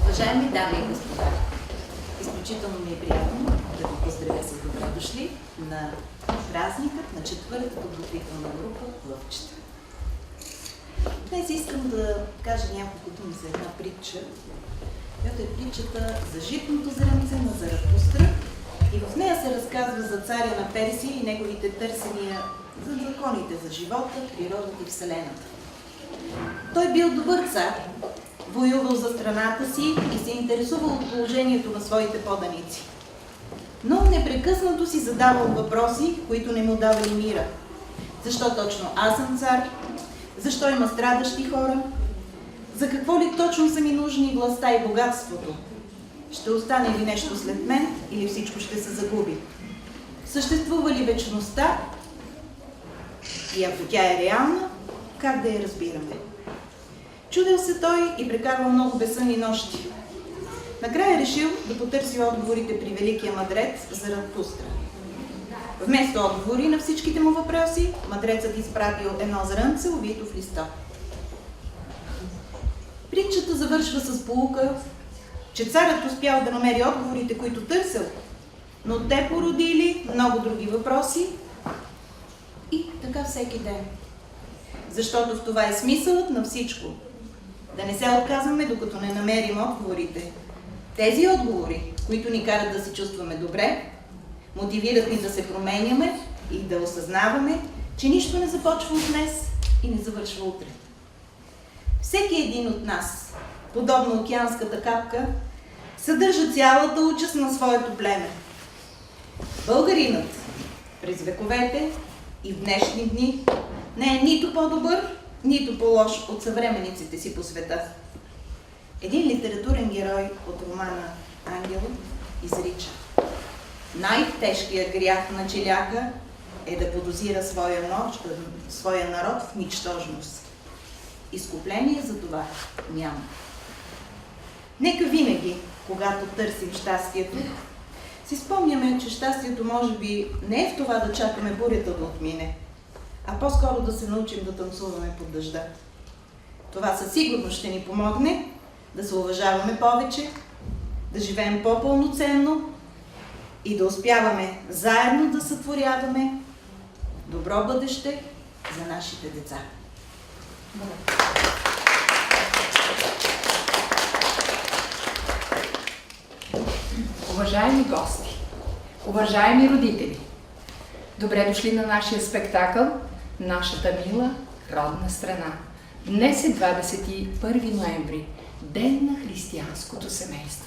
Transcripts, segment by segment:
Уважаеми дами и господа, изключително ми е приятно да ви поздравя с добре дошли на празникът на четвъртата подготвителна група Лъвчета. Днес искам да кажа няколко думи за една притча, която е притчата за житното зрънце на Заратустра, и в нея се разказва за царя на Персия и неговите търсения за законите за живота, природата и Вселената. Той бил добър цар, воювал за страната си и се интересувал от положението на своите поданици. Но непрекъснато си задавал въпроси, които не му давали мира. Защо точно аз съм цар? Защо има страдащи хора? За какво ли точно са ми нужни властта и богатството? Ще остане ли нещо след мен или всичко ще се загуби? Съществува ли вечността? И ако тя е реална, как да я разбираме? Чудел се той и прекарвал много безсънни нощи. Накрая решил да потърси отговорите при великия мъдрец Заратустра. Вместо отговори на всичките му въпроси, мъдрецът изпратил едно зрънце, увито в листа. Притчата завършва с поука, че царят успял да намери отговорите, които търсил, но те породили много други въпроси и така всеки ден. Защото в това е смисълът на всичко. Да не се отказваме, докато не намерим отговорите. Тези отговори, които ни карат да се чувстваме добре, мотивират ни да се променяме и да осъзнаваме, че нищо не започва от днес и не завършва утре. Всеки един от нас, подобно океанската капка, съдържа цялата участ на своето племе. Българинът през вековете и в днешни дни не е нито по-добър, нито по-лош от съвременниците си по света. Един литературен герой от романа Ангелът изрича: най-тежкият грях на челяка е да подозира своя народ в нищожност. Изкупление за това няма. Нека винаги, когато търсим щастието, си спомняме, че щастието може би не е в това да чакаме бурята да отмине, а по-скоро да се научим да танцуваме под дъжда. Това със сигурност ще ни помогне да се уважаваме повече, да живеем по-пълноценно и да успяваме заедно да сътворяваме добро бъдеще за нашите деца. Уважаеми гости, уважаеми родители, добре дошли на нашия спектакъл "Нашата мила родна страна". Днес е 21 ноември, ден на християнското семейство.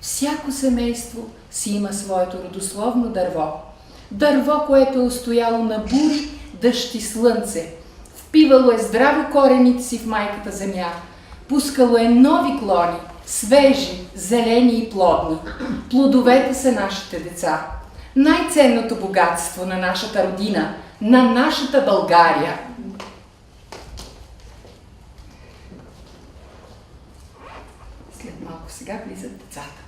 Всяко семейство си има своето родословно дърво. Дърво, което е устояло на бури, дъжд и слънце. Впивало е здраво корените си в майката земя. Пускало е нови клони, свежи, зелени и плодни. Плодовете са нашите деца. Най-ценното богатство на нашата родина, на нашата България. След малко сега влизат децата.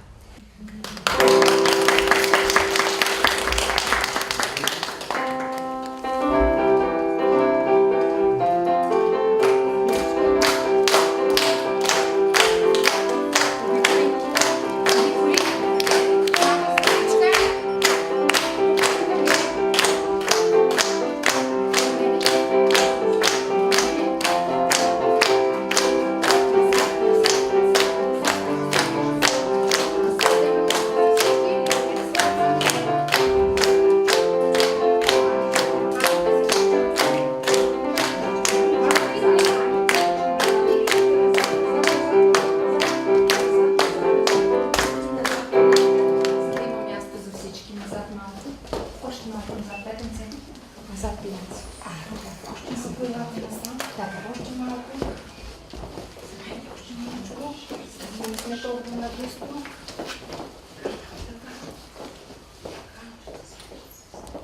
сме толкова наблизо.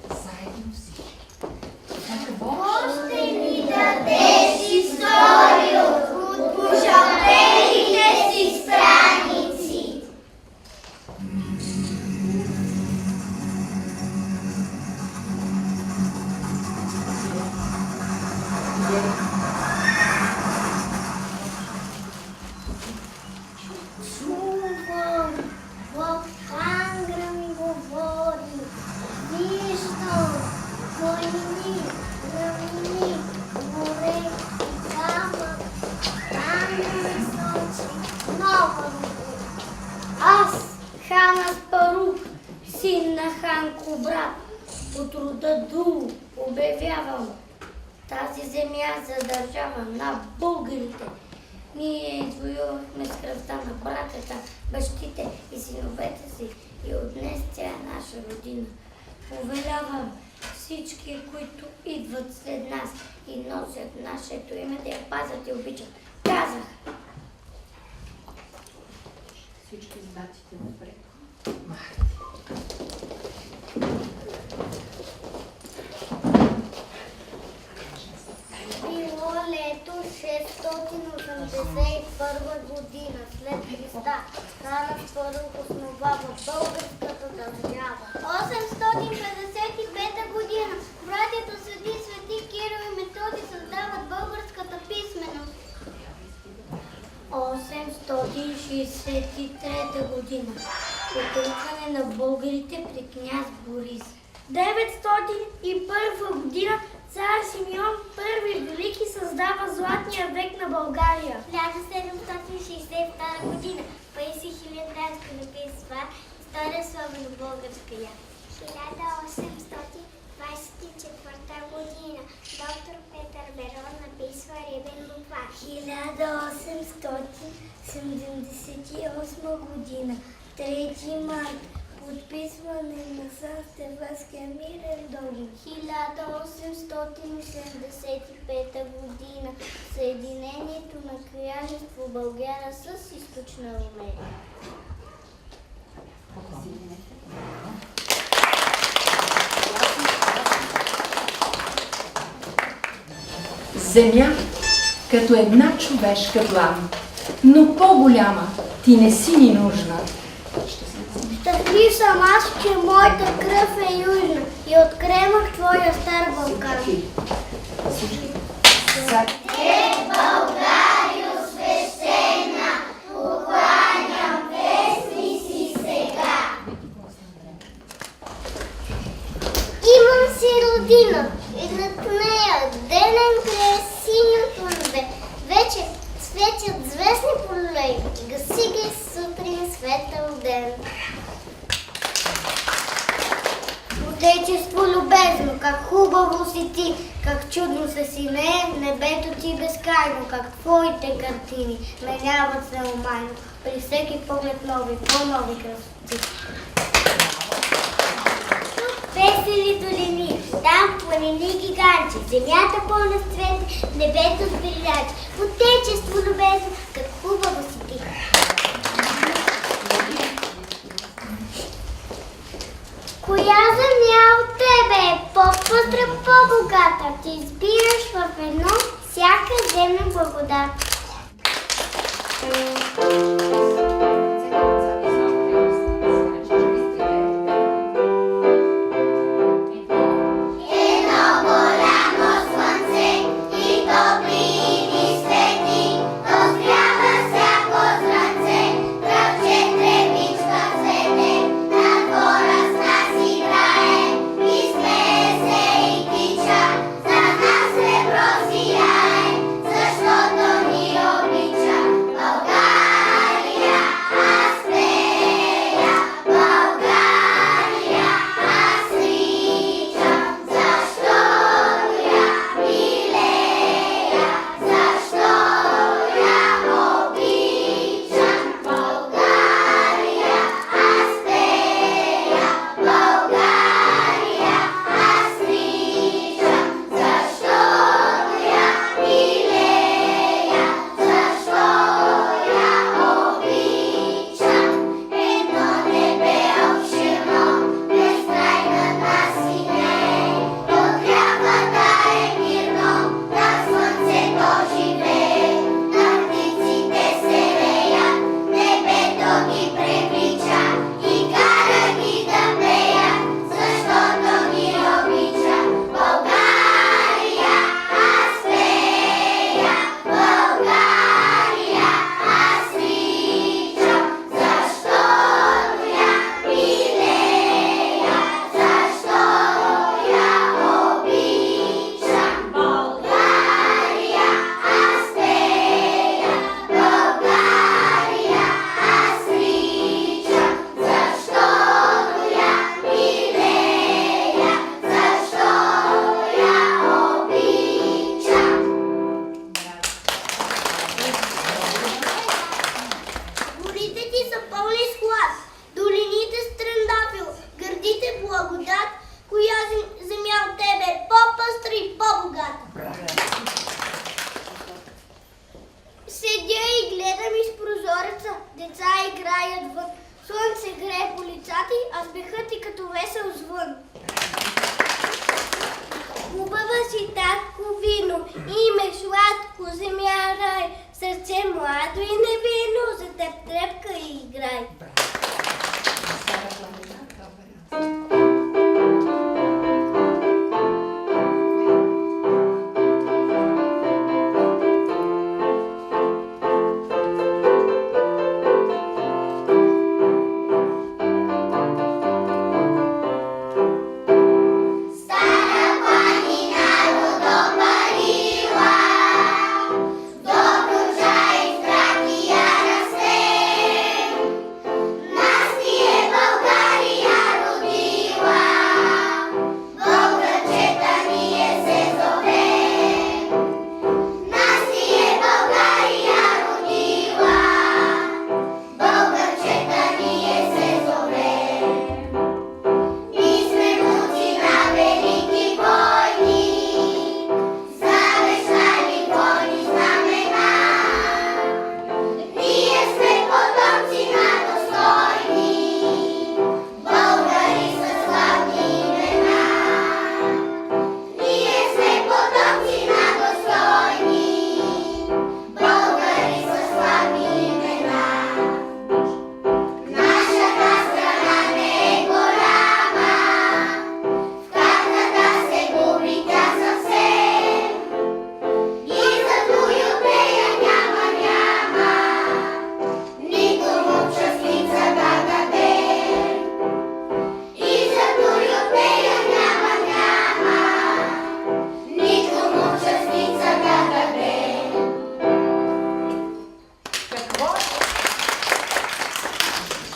Заедно всички. Още ни дадеш история от пожалелите си страници. Чувам, вулкан гръм говори, виждам войни, равнини, море и камък, камъни слънце, нова година. Аз, хан Аспарух, син на хан Кубрат, от рода Дулу, обявявам тази земя за държава на българите. Ние извоювахме с кръвта на братята, бащите и синовете си и от днес тя е наша родина. Повелявам всички, които идват след нас и носят нашето име, да я пазят и обичат. Казах! Всички с датите напред. Било лето 681 година след Христа. Хан Аспарух основава българската държава. 855 година братята Свети Кирил и Методий създават българската писменост. 863 година покръване на българите при княз Борис. 901 година цар Симеон I Велики създава Златния век на България. 1762 година Паисий Хилендарски написва История славено-българска. 1824 година доктор Петър Берон написва Рибен буквар. 1878 година 3 март подписване на Сан-Стефанския мирен договор. 1875 година съединението на кралство България с източна Румелия. Земя като една човешка длан, но по-голяма ти не си ни нужна. Щастлив съм аз, че моята кръв е южна и откремах твоя стар Балкан. Българио свещена, покланям песни си сега. Имам си родина и над нея денен край синьото небе. Вече светят звездни полей, гаси ги сутрин светъл ден. Отечество любезно, как хубаво си ти, как чудно се синее небето ти безкрайно, как твоите картини меняват се омайно, при всеки поглед нови, по-нови красоти. Весели долини, там планини гиганти, земята пълна с цвете, небето с брилянти. Отечество любезно, как хубаво си ти. Коя земя от тебе е по-пъстра, по-богата? Ти избираш в едно всяка земна благодат. Защото ни Гледам из прозореца, деца играят вън. Слънце грее по лицата й, а смехът и като весел звън. Хубава си, татко, вино, име сладко, земя рай, сърце младо и невинно, за теб трепка и играй.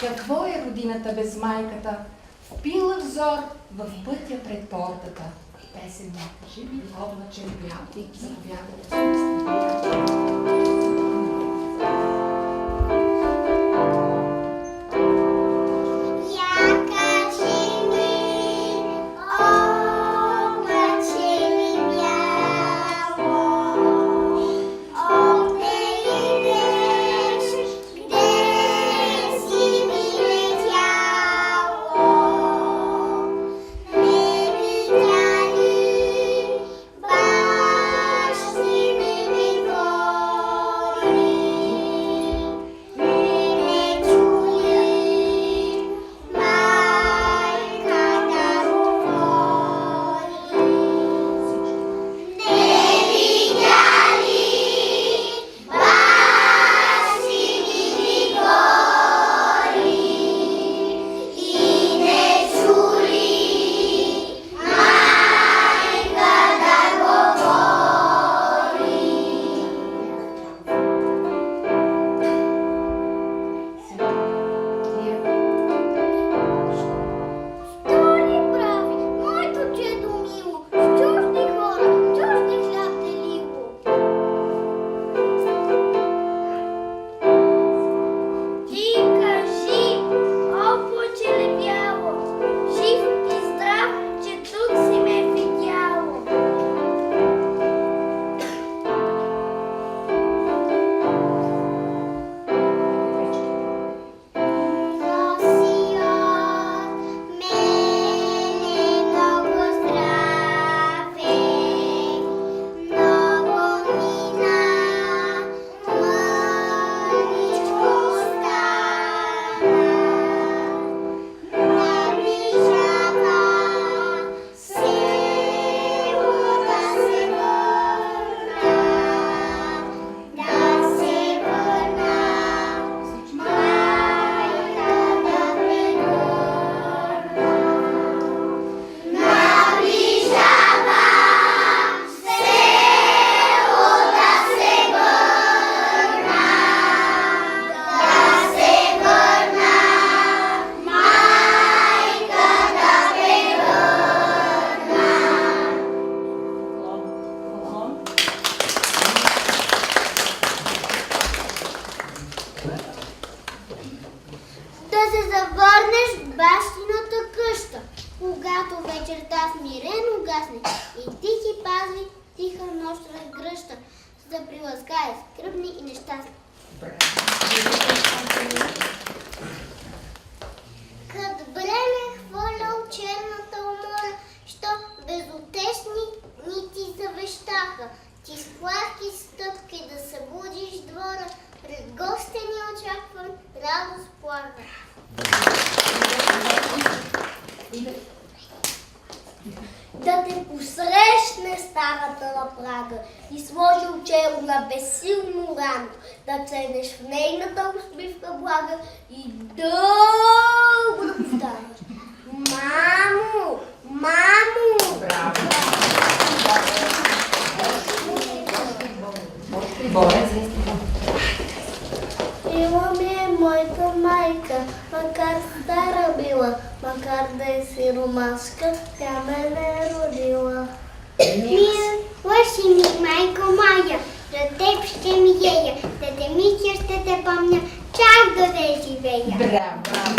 Какво е родината без майката? Впила взор в пътя пред портата. Песен на живи облачен бял. Заповядайте. когато вечерта смирено гасне и ти ги пази тиха нощ разгръща, за да приласкае скръбни и нещастни. радост плага. Да те посрещне старата на прага и сложил чело на безсилно рано, да ценеш в нейната усмивка блага и дълго да повтаряш. Мамо! Мамо! Браво! Борец. Ила ми е моята майка, макар стара била, макар да е сиромашка, тя ме не е родила. Лъжи ми, майко моя, за теб ще ми ея, да те мисля, ще те помня, чак да те живея. Браво!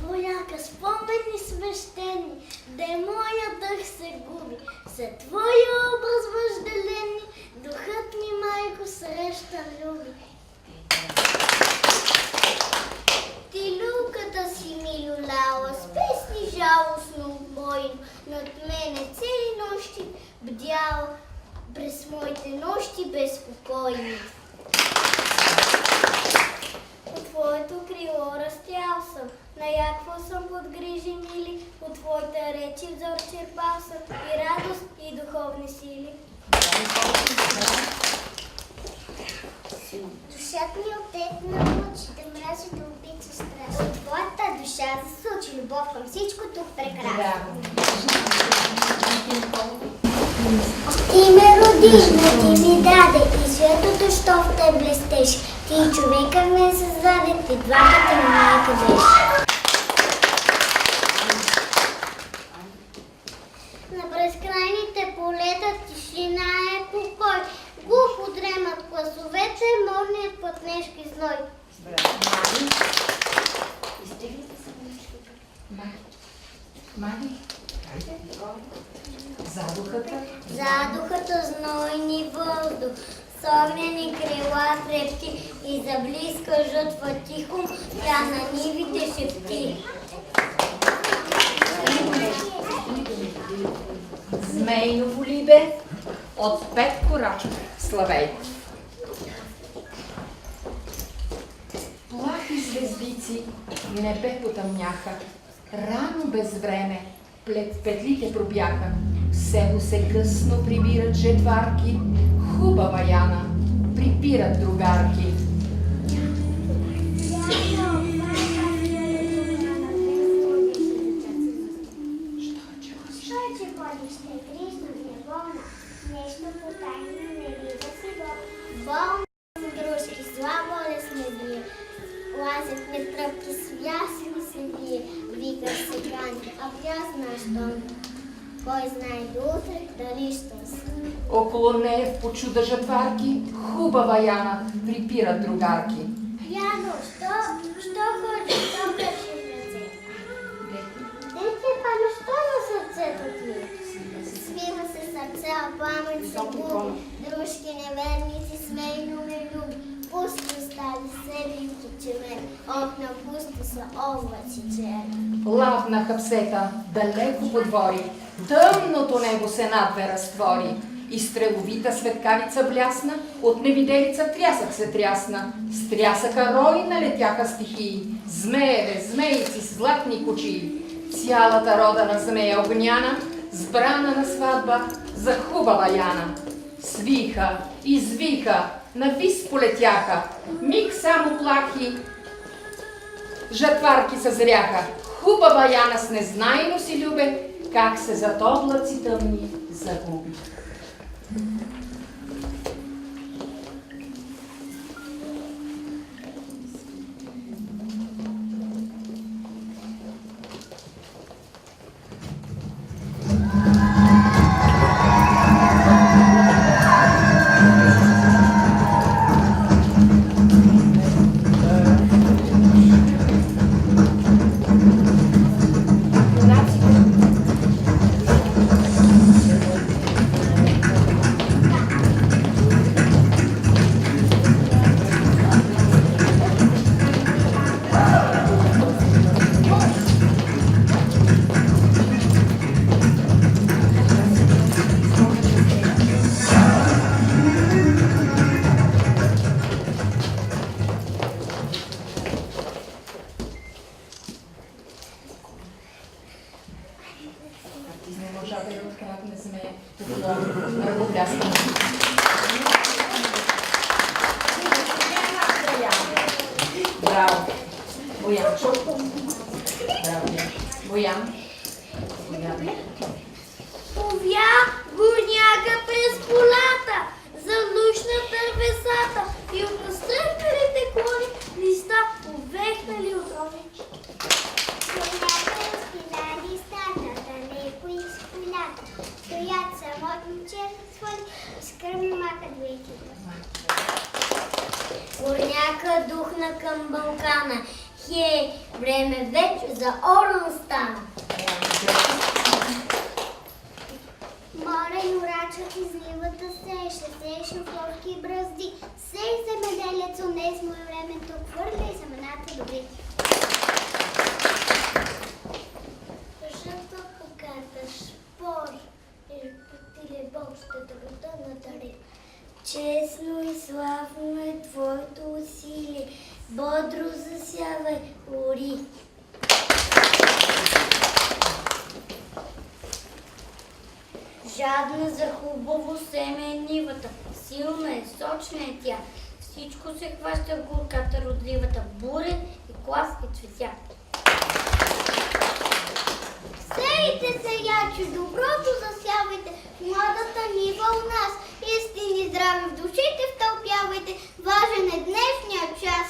Воляка, спомени свещени, де моя дъх се губи, за твоя образ въжделени, духът ми, майко, среща люби. Ти люлката си ми люляла, с песни жалостно убойно, над мене цели нощи бдяла, през моите нощи безпокойни. От твоето крило растял съм, наяквал съм под грижи мили, от твоята речи взор черпал съм и радост и духовни сили. Душата ми отетна мъчи, да мрази да обича страшно. От твоята душа засучи любов към всичко тук прекрасно. Ти ме роди, но ти ми даде и светото, що в те блестеше. Ти и човека ме създаде, ти двамата ми майка беше. На безкрайните полета тишина е покой. Глухо дремат класовете, морният пътнешки зной. Мани? Задухата? Задухата знойни въздух, с огнени крила крепки и за близка жътва тихо, тя на нивите шепти. Змейново либе от Петко Рачов. Славей! Плахи звездици небе потъмняха, рано без време петлите пробяха. В село се късно прибират жетварки, хубава Яна, припират другарки. Що че ходиш, те грижна, неволна, нещо потайно не вижда си го. Болна дружки, зла болест ме бие, лазят ме тръпки, свясно се вие, вика се кани, а тя знае, що кой знае до утре, дали ще си. Около нея в почуда жатварки, хубава Яна, припират другарки. Яно, що ходиш, що кършиш ръце? Дете, пано, що на сърцето ти? Свива се сърце, а пламен се губи, дружки неверници, смейно ме люби. Пусти остави се Окна пусти са, облаци черни. Плавнаха псета далеко по двори, тъмното небо се надве разтвори. И стреловита светкавица блясна, от невиделица трясък се трясна. С трясъка рой налетяха стихии, змееве, змейци с златни кучии. Цялата рода на змея огняна, сбрана на сватба за хубава Яна. Свиха, извиха, навис полетяха, миг само плахи, жатварки съзряха. Хубава Яна с незнайно си любе, как се зад облаци тъмни загуби. Браво! Боянчо. Браво! Боян. Повя горняга през полата, залушна дървесата и от настръхналите клони листа увехнали от ровички. Горняга разпила листата, далеко из полята, стоят самотни черни свони, скърми махат веките. Горняка духна към Балкана, хей, време вече за Оран стана. Море юрачът изливата сееше в лодки и бръзди. Сей земеделец унес му времето, хвърля и семената добри. Жълта поката шпори, или бобщата рода на дари. Честно и славно е твоето усилие, бодро засявай ори. Жадна за хубаво семе е нивата, силна е, сочна е тя. Всичко се хваща в горката родливата, бурен и клас и цветя. Сейте се, яче, доброто засявайте, младата нива у нас. Истини здраве в душите втълпявайте, важен е днешния час.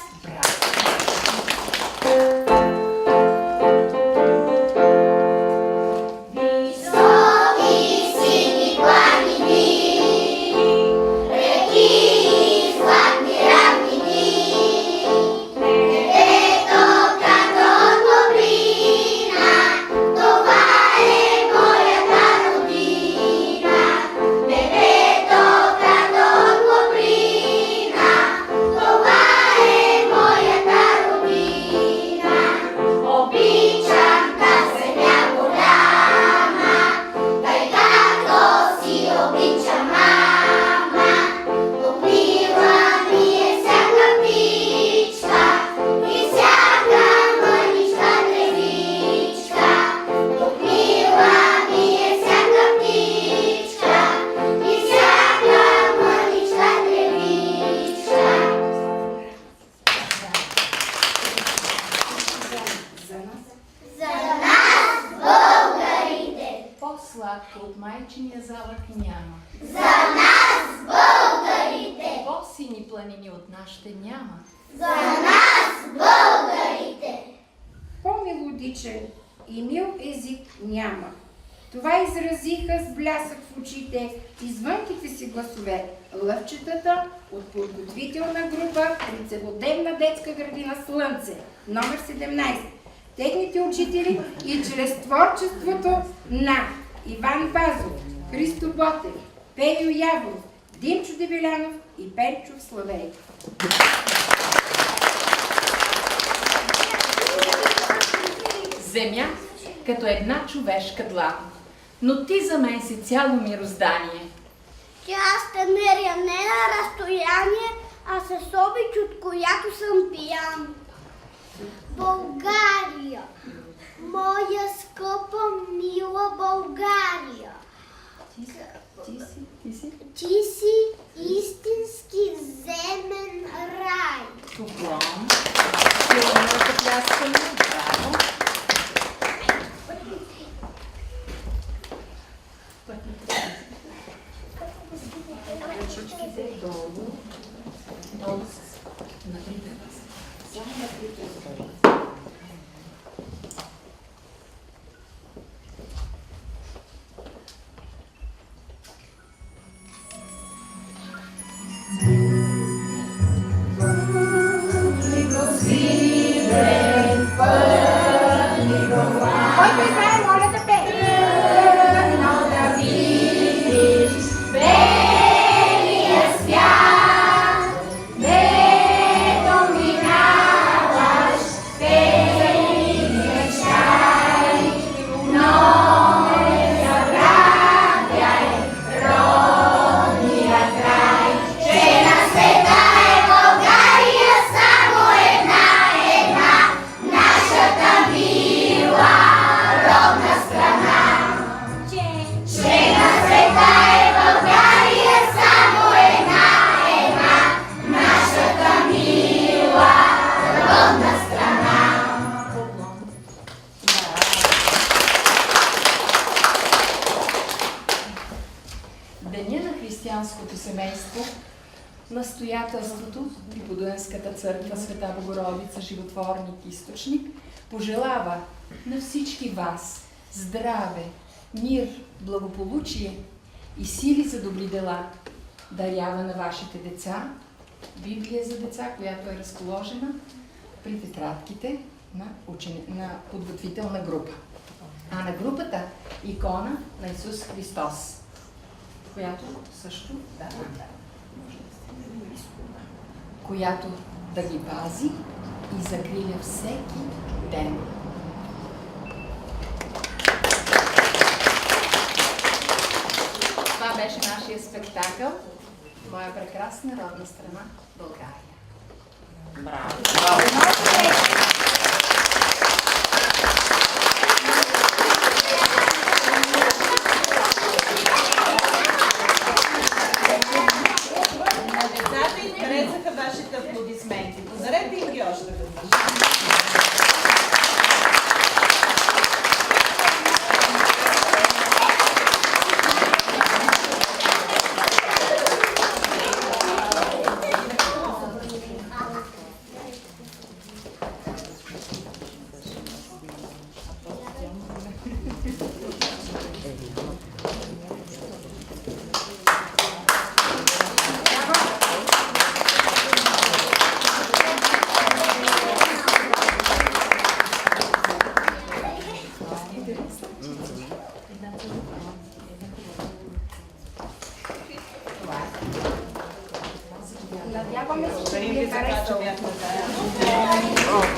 По-сладко от майчиния залък няма. За нас, българите! По-сини планини от нашите няма. За нас, българите! По-мелодичен и мил език няма. Това изразиха с блясък в очите и звънките си гласове лъвчетата от подготвителна група при целодневна детска градина Слънце, номер 17. Техните учители и чрез творчеството на Иван Вазов, Христо Ботев, Пейо Явов, Димчо Дебелянов и Пенчо Славей. земя като една човешка длан. Но ти за мен си цяло мироздание. Че аз те меря не на разстояние, а с обич, от която съм пиян. България, моя скъпа, мила България. Ти си истински земен рай. Поклон. Силно запляскаме. Браво. Долу. На трите. Само на трите. Който знае, моля да пее. Деня на християнското семейство, настоятелството и Подуенската църква Света Богородица, животворник и източник, пожелава на всички вас здраве, мир, благополучие и сили за добри дела. Дарява на вашите деца Библия за деца, която е разположена при тетрадките на подготвителна група. А на групата икона на Исус Христос, която също която да ги пази и закриля всеки ден. Това беше нашия спектакъл. Моя прекрасна родна страна България. Браво! На децата им харесаха вашите аплодисменти. Позарете им ги още веднъж. Надяваме се, че ви Ви е за това, че харесало. бяхме заедно.